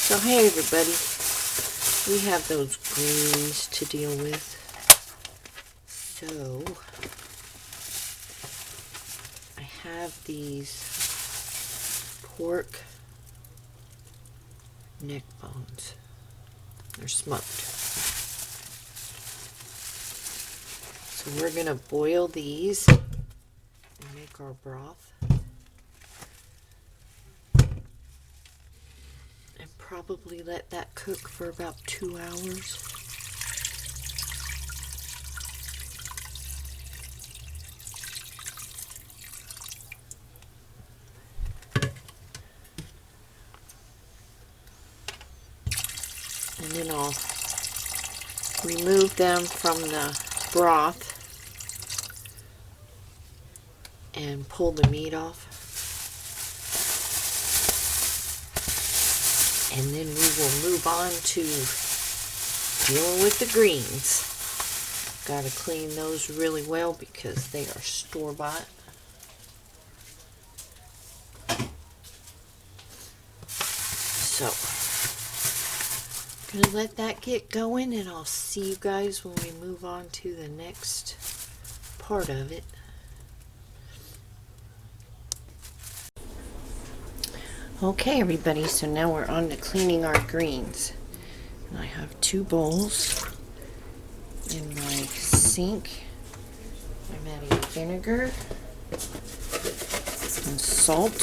So hey everybody, we have those greens to deal with. So I have these pork neck bones. They're smoked. So we're gonna boil these and make our broth. Probably let that cook for about 2 hours. And then I'll remove them from the broth and pull the meat off. And then we will move on to dealing with the greens. Got to clean those really well because they are store-bought. So, I'm going to let that get going and I'll see you guys when we move on to the next part of it. Okay everybody, so now we're on to cleaning our greens. And I have 2 bowls in my sink. I'm adding vinegar and salt.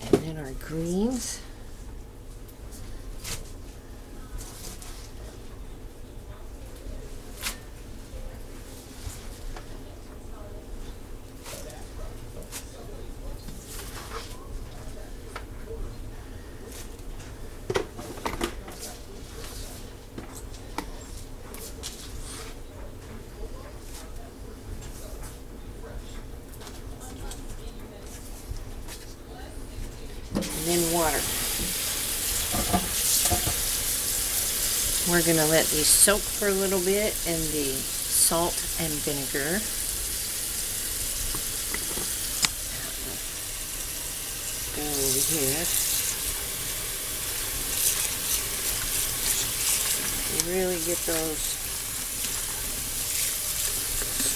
And then our greens. And then water. We're going to let these soak for a little bit in the salt and vinegar. Go over here. You really get those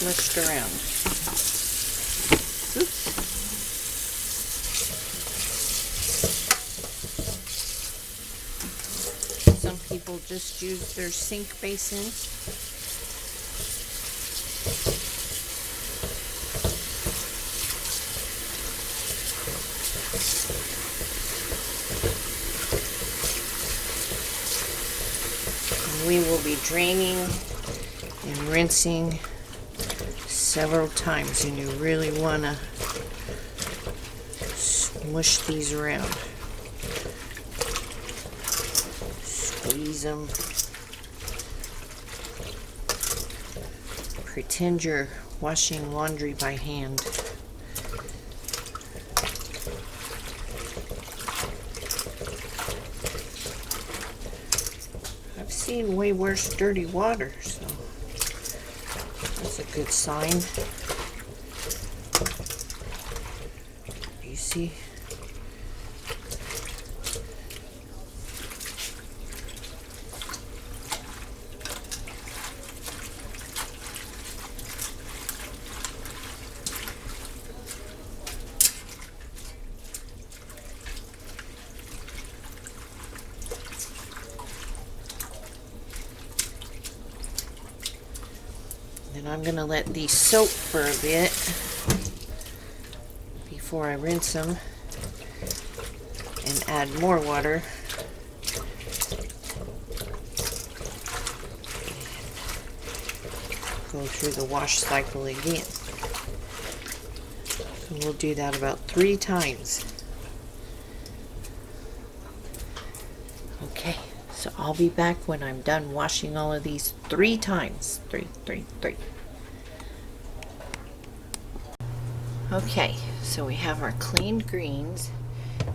smushed around. Oops. Some people just use their sink basin. And we will be draining and rinsing several times, and you really want to smush these around. Squeeze them. Pretend you're washing laundry by hand. I've seen way worse dirty water, so that's a good sign. You see? And I'm going to let these soak for a bit before I rinse them and add more water. Go through the wash cycle again. So we'll do that about 3 times. Okay, so I'll be back when I'm done washing all of these 3 times. 3. Okay, so we have our cleaned greens,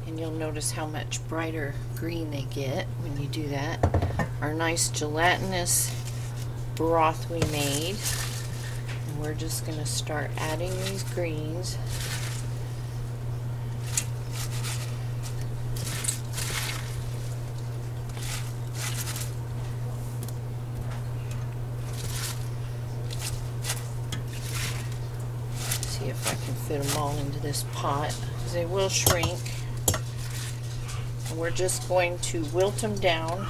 and you'll notice how much brighter green they get when you do that. Our nice gelatinous broth we made, and we're just going to start adding these greens. fit them all into this pot, because they will shrink. And we're just going to wilt them down.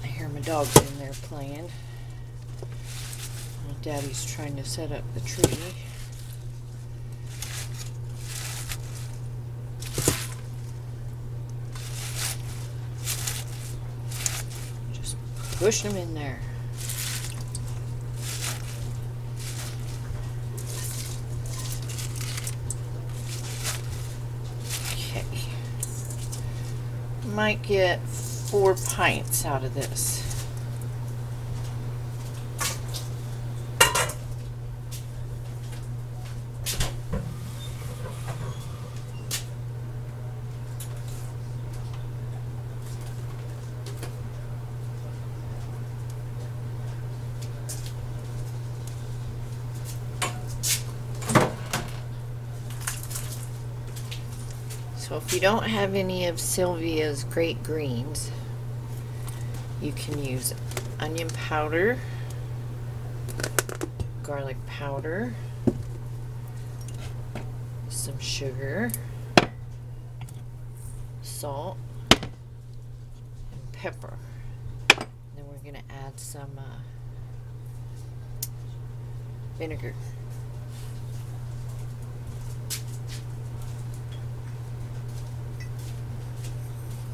I hear my dogs in there playing. Daddy's trying to set up the tree. Just push them in there. Okay. Might get 4 pints out of this. So if you don't have any of Sylvia's great greens, you can use onion powder, garlic powder, some sugar, salt, and pepper. Then we're going to add some vinegar.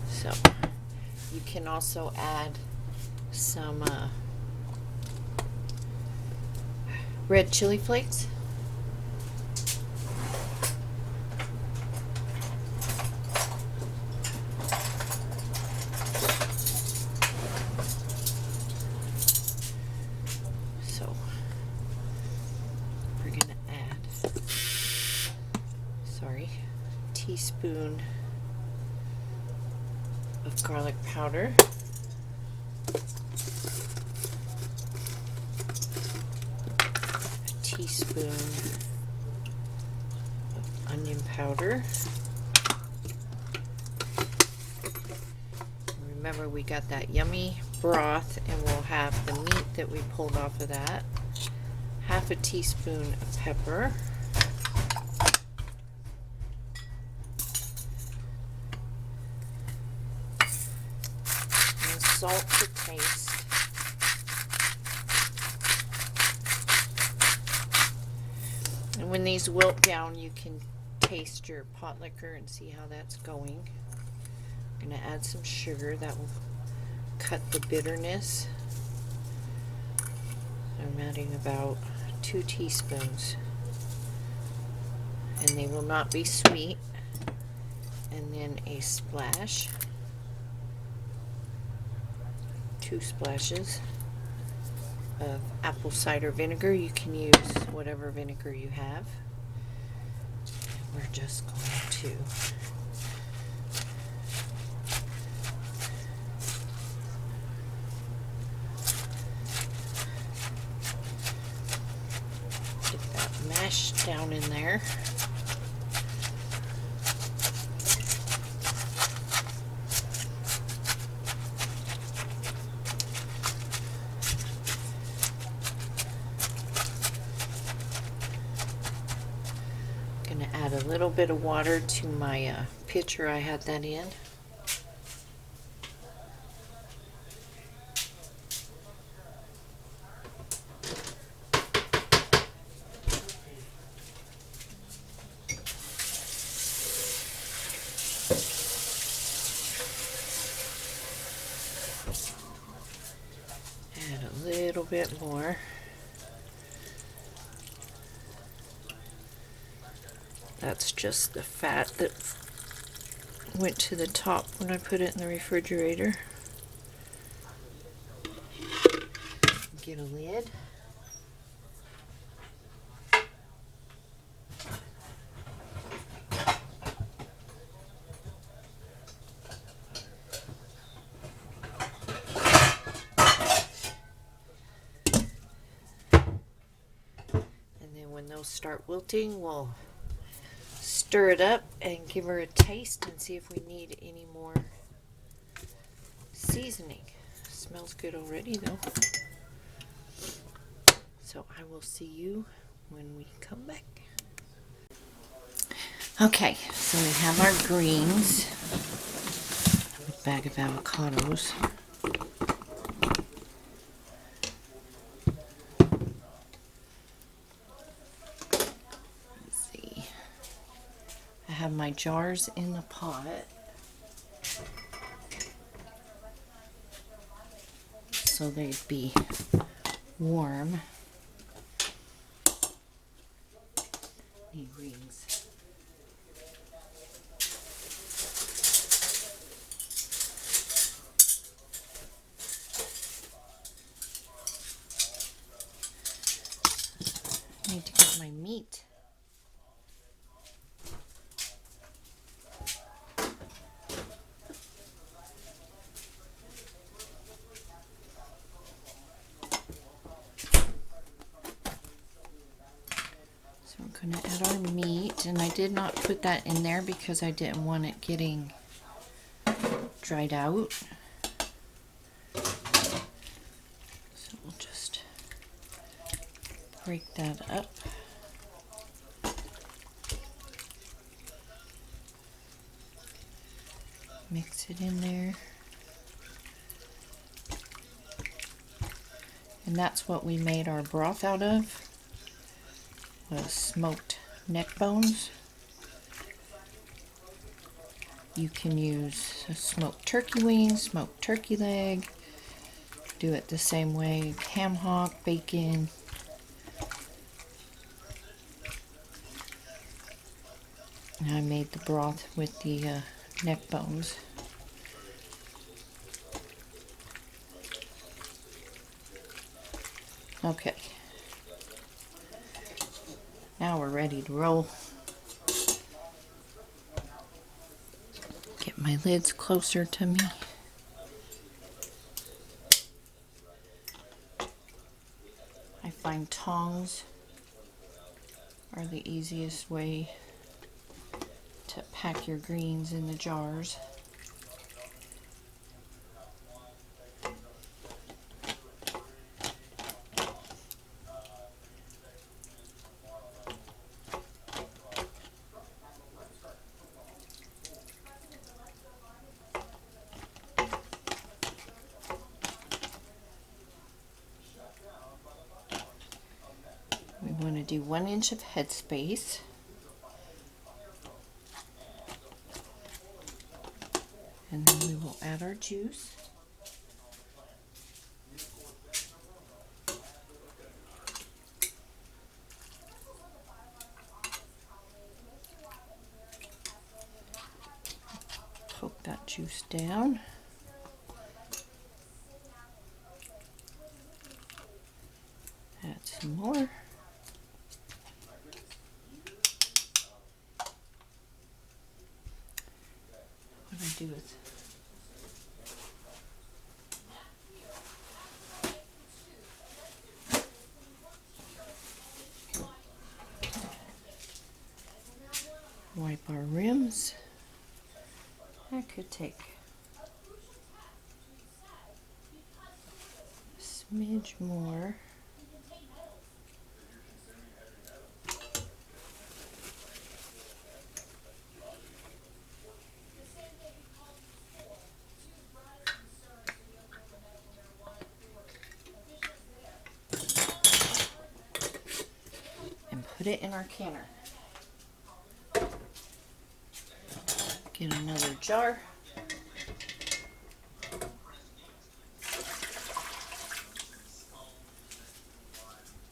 So you can also add some red chili flakes. So we're gonna add, a teaspoon of garlic powder, a teaspoon of onion powder. Remember, we got that yummy broth, and we'll have the meat that we pulled off of that. Half a teaspoon of pepper. Salt to taste. And when these wilt down, you can taste your pot liquor and see how that's going. I'm going to add some sugar. That will cut the bitterness. I'm adding about 2 teaspoons. And they will not be sweet. And then a splash. 2 splashes of apple cider vinegar. You can use whatever vinegar you have. We're just going to get that mashed down in there. Add a little bit of water to my pitcher I had that in. Add a little bit more. That's just the fat that went to the top when I put it in the refrigerator. Get a lid. And then when those start wilting, we'll stir it up and give her a taste and see if we need any more seasoning. Smells good already though. will see you when we come back. Okay, so we have our greens, a bag of avocados. Let's see. I have my jars in the pot. So they'd be warm. Need rings. I need to get my meat. So we're going to add our meat, and I did not put that in there because I didn't want it getting dried out. So we'll just break that up. Mix it in there. And that's what we made our broth out of, was smoked neck bones. You can use a smoked turkey wing, smoked turkey leg, do it the same way, ham hock, bacon. And I made the broth with the neck bones. Okay. Now we're ready to roll. Get my lids closer to me. I find tongs are the easiest way to pack your greens in the jars. We want to do 1 inch of headspace. And then we will add our juice. Poke that juice down. Add some more. What do I do with wipe our rims? That could take a smidge more. And put it in our canner. Get another jar.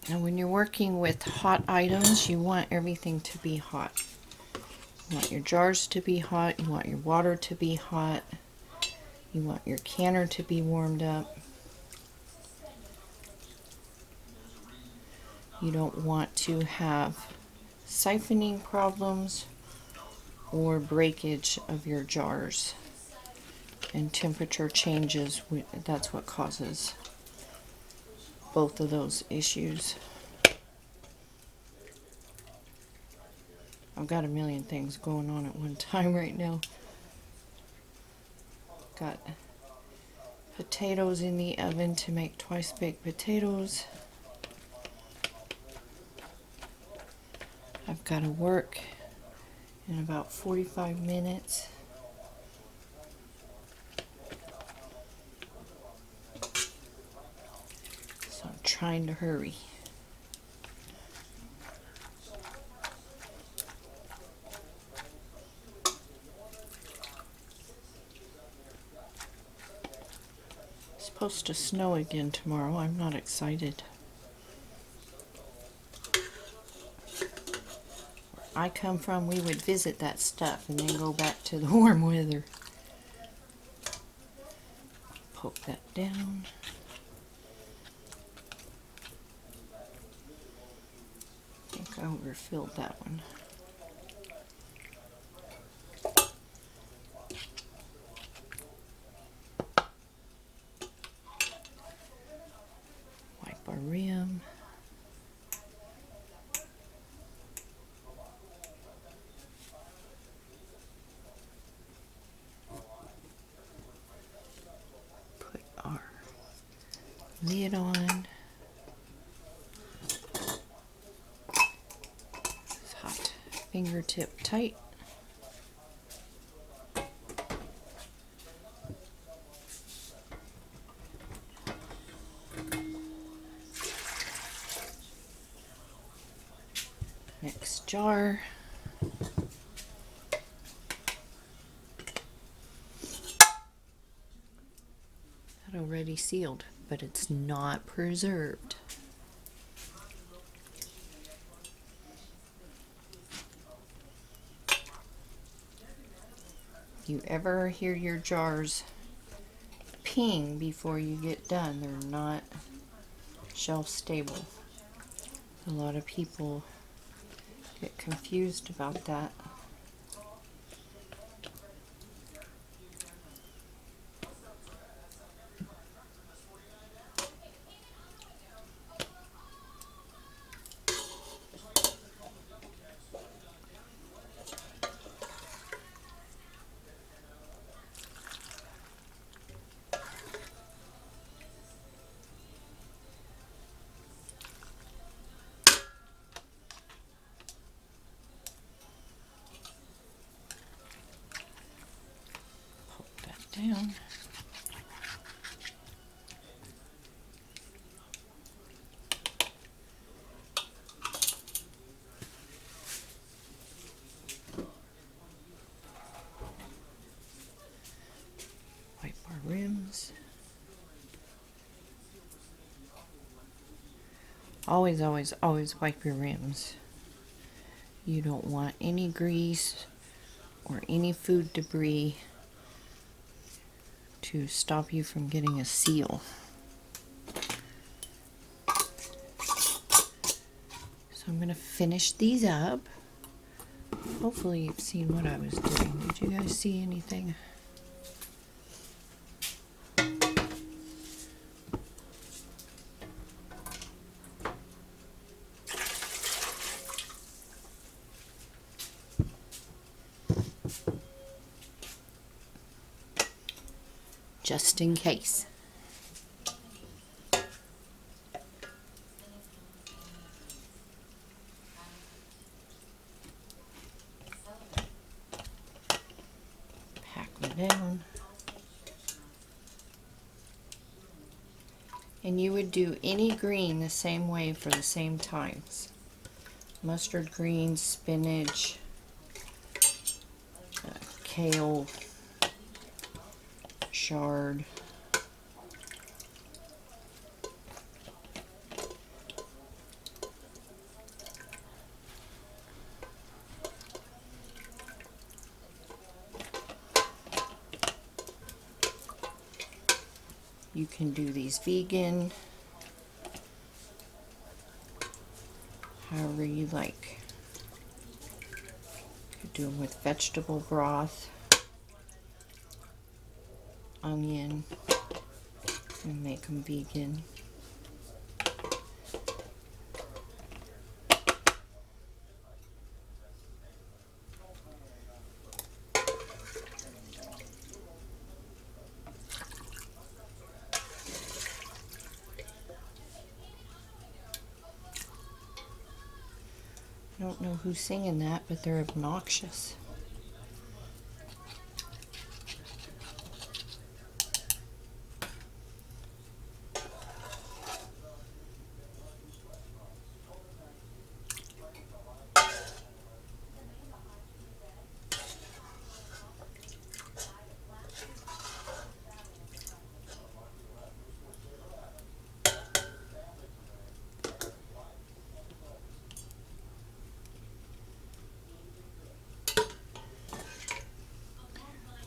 And when you're working with hot items, you want everything to be hot. You want your jars to be hot, you want your water to be hot, you want your canner to be warmed up. You don't want to have siphoning problems or breakage of your jars. And temperature changes, that's what causes both of those issues. I've got a million things going on at one time right now. Got potatoes in the oven to make twice baked potatoes. I've got to work in about 45 minutes. So I'm trying to hurry. It's supposed to snow again tomorrow. I'm not excited. Where I come from, we would visit that stuff and then go back to the warm weather. Poke that down. I think I overfilled that one. Wipe our rim. Put our lid on. It's hot. Fingertip tight. Next jar. That already sealed, but it's not preserved. If you ever hear your jars ping before you get done, they're not shelf stable. A lot of people get confused about that. Down. Wipe our rims. Always, always, always wipe your rims. You don't want any grease or any food debris to stop you from getting a seal. So I'm going to finish these up. Hopefully you've seen what I was doing. Did you guys see anything? Just in case. Pack them down. And you would do any green the same way for the same times. Mustard green, spinach, kale, chard. You can do these vegan, however you like. You could do them with vegetable broth, onion, and make them vegan. I don't know who's singing that, but they're obnoxious.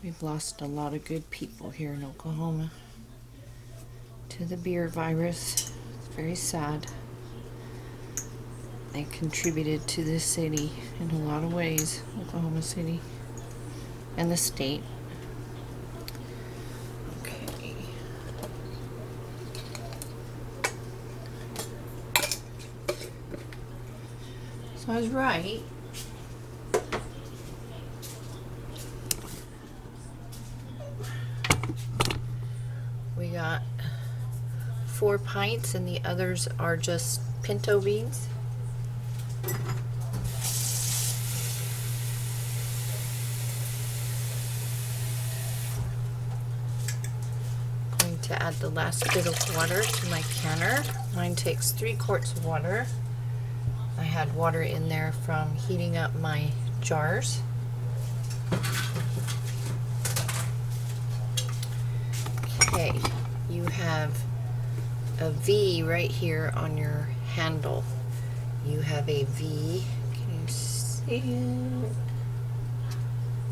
We've lost a lot of good people here in Oklahoma to the beer virus. It's very sad. They contributed to this city in a lot of ways, Oklahoma City, and the state. Okay. So I was right. We got 4 pints and the others are just pinto beans. Going to add the last bit of water to my canner. Mine takes 3 quarts of water. I had water in there from heating up my jars. Okay, you have a V right here on your handle. You have a V, can you see it?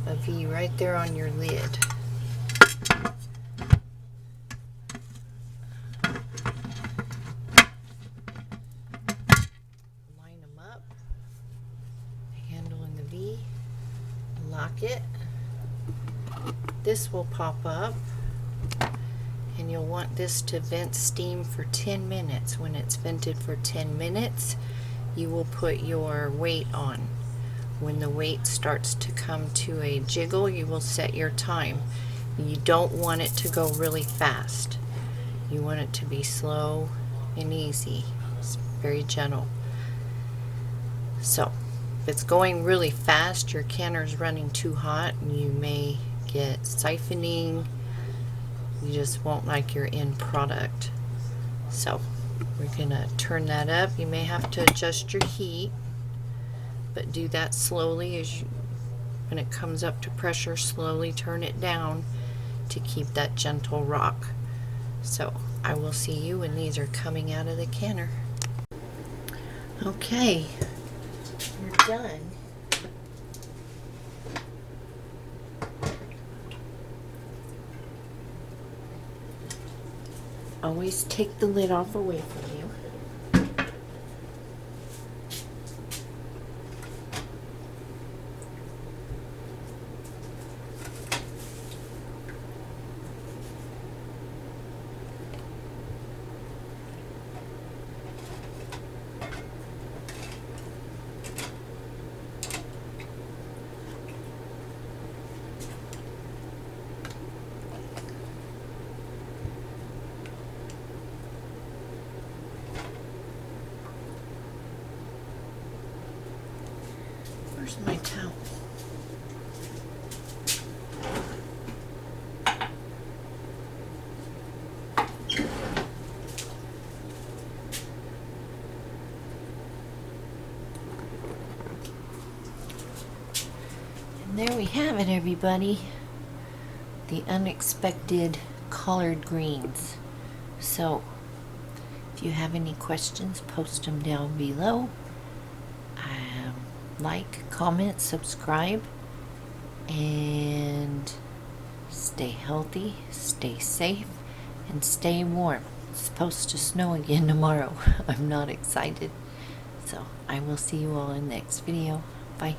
A V right there on your lid. Line them up, handle in the V, lock it. This will pop up. And you'll want this to vent steam for 10 minutes. When it's vented for 10 minutes, you will put your weight on. When the weight starts to come to a jiggle, you will set your time. You don't want it to go really fast. You want it to be slow and easy. It's very gentle. So, if it's going really fast, your canner's running too hot, and you may get siphoning. You just won't like your end product. So we're gonna turn that up. You may have to adjust your heat, but do that slowly. When it comes up to pressure, slowly turn it down to keep that gentle rock. So I will see you when these are coming out of the canner. Okay, we're done. Always take the lid off away from you. Where's my towel? And there we have it, everybody. The unexpected collard greens. So, if you have any questions, post them down below. Like, comment, subscribe, and stay healthy, stay safe, and stay warm. It's supposed to snow again tomorrow. I'm not excited. So I will see you all in the next video. Bye.